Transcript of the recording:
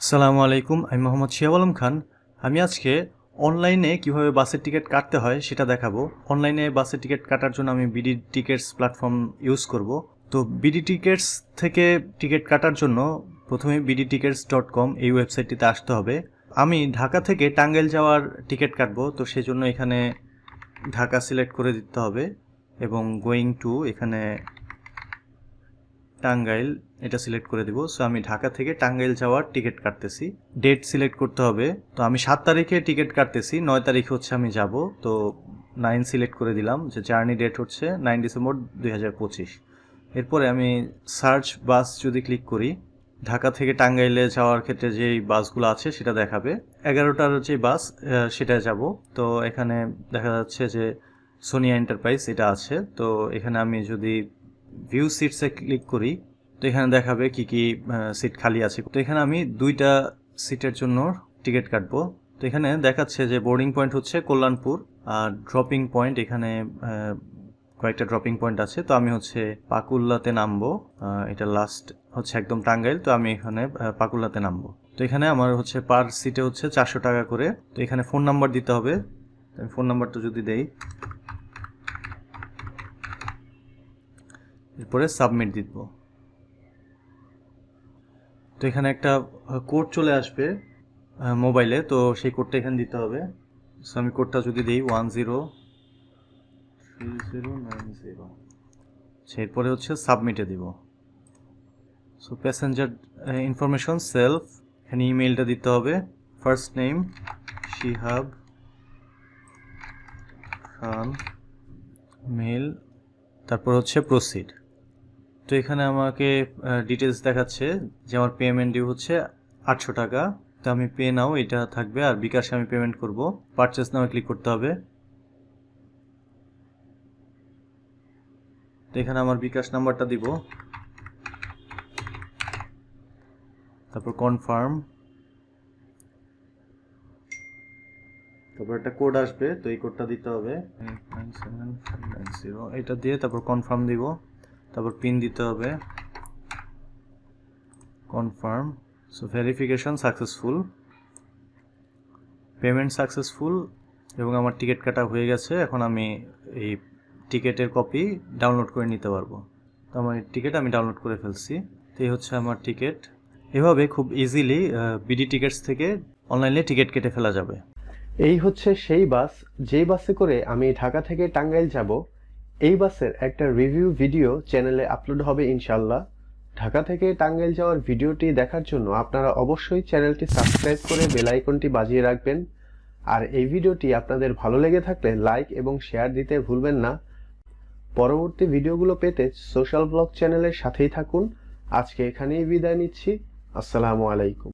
আসসালামু আলাইকুম, আমি মোহাম্মদ শিহাব আলম খান। আমি আজকে অনলাইনে কিভাবে বাসের টিকিট কাটতে হয় সেটা দেখাবো। অনলাইনে বাসের টিকিট কাটার জন্য আমি বিডি টিকিটস প্ল্যাটফর্ম ইউজ করব। তো বিডি টিকিটস থেকে টিকিট কাটার জন্য প্রথমে bdtickets.com এই ওয়েবসাইটটিতে আসতে হবে। আমি ঢাকা থেকে টাঙ্গাইল যাওয়ার টিকিট কাটবো, তো সেজন্য এখানে ঢাকা সিলেক্ট করে দিতে হবে এবং গোয়িং টু এখানে টাঙ্গাইল এটা সিলেক্ট করে দিব। সো আমি ঢাকা থেকে টাঙ্গাইল যাওয়ার টিকিট কাটতেছি। ডেট সিলেক্ট করতে হবে। তো আমি 7 তারিখে টিকিট কাটতেছি, 9 তারিখে হচ্ছে আমি যাব। তো 9 সিলেক্ট করে দিলাম, যে জার্নি ডেট হচ্ছে 9 ডিসেম্বর 2025। এরপরে আমি সার্চ বাস যদি ক্লিক করি, ঢাকা থেকে টাঙ্গাইলে যাওয়ার ক্ষেত্রে যেই বাসগুলো আছে সেটা দেখাবে। 11টার যে বাস সেটা যাব। তো এখানে দেখা যাচ্ছে যে সোনিয়া এন্টারপ্রাইজ এটা আছে। তো এখানে আমি যদি ভিউ সিটসে ক্লিক করি, তো এখানে দেখাবে কি কি সিট খালি আছে। তো এখানে আমি 2টা সিটের জন্য টিকিট কাটবো। তো এখানে দেখাচ্ছে যে বোর্ডিং পয়েন্ট হচ্ছে কল্যাণপুর, আর ড্রপিং পয়েন্ট এখানে কয়েকটা ড্রপিং পয়েন্ট আছে। তো আমি হচ্ছে পাকুল্লাতে নামবো। এটা লাস্ট হচ্ছে একদম টাঙ্গাইল। তো আমি এখানে পাকুল্লাতে নামবো। তো এখানে আমার হচ্ছে পার সিটে হচ্ছে 400 টাকা করে। তো এখানে ফোন নাম্বার দিতে হবে। আমি ফোন নাম্বারটা যদি দেই, এরপরে সাবমিট দিব। তো এখানে একটা কোড চলে আসবে মোবাইলে। তো সেই কোডটা এখানে দিতে হবে। সো আমি কোডটা যদি দিই 103090, এরপরে হচ্ছে সাবমিটে দিব। সো প্যাসেঞ্জার ইনফরমেশন সেলফ, এখানে ইমেইলটা দিতে হবে। ফার্স্ট নেম শিহাব খান, মেল, তারপর হচ্ছে প্রসিড। তো এখানে আমাকে ডিটেলস দেখাচ্ছে যে আমার পেমেন্ট ডিউ হচ্ছে 800 টাকা। তো আমি পে নাও এটা থাকবে, আর বিকাশে আমি পেমেন্ট করব। পারচেস নাও ক্লিক করতে হবে। তো এখানে আমার বিকাশ নাম্বারটা দিব, তারপর কনফার্ম, তারপর একটা কোড আসবে। তো এই কোডটা দিতে হবে 897590, এটা দিয়ে তারপর কনফার্ম দিব। তারপর পিন দিতে হবে, confirm. So verification successful, payment successful, এবং আমার টিকিট কাটা হয়ে গেছে। এখন আমি এই টিকিটের কপি ডাউনলোড করে নিতে পারবো। তো আমার টিকিট আমি ডাউনলোড করে ফেলছি। তো এই হচ্ছে আমার টিকিট। এভাবে খুব ইজিলি বিডি টিকিটস থেকে অনলাইনে টিকিট কেটে ফেলা যাবে। এই হচ্ছে সেই বাস যেই বাসে করে আমি ঢাকা থেকে টাঙ্গাইল যাব। এই বাসের একটা রিভিউ ভিডিও চ্যানেলে আপলোড হবে ইনশাল্লাহ। ঢাকা থেকে টাঙ্গাইল যাওয়ার ভিডিওটি দেখার জন্য আপনারা অবশ্যই চ্যানেলটি সাবস্ক্রাইব করে বেল আইকনটি বাজিয়ে রাখবেন। আর এই ভিডিওটি আপনাদের ভালো লেগে থাকলে লাইক এবং শেয়ার দিতে ভুলবেন না। পরবর্তী ভিডিওগুলো পেতে সোশ্যাল ব্লগ চ্যানেলের সাথেই থাকুন। আজকে এখানেই বিদায় নিচ্ছি। আসসালামু আলাইকুম।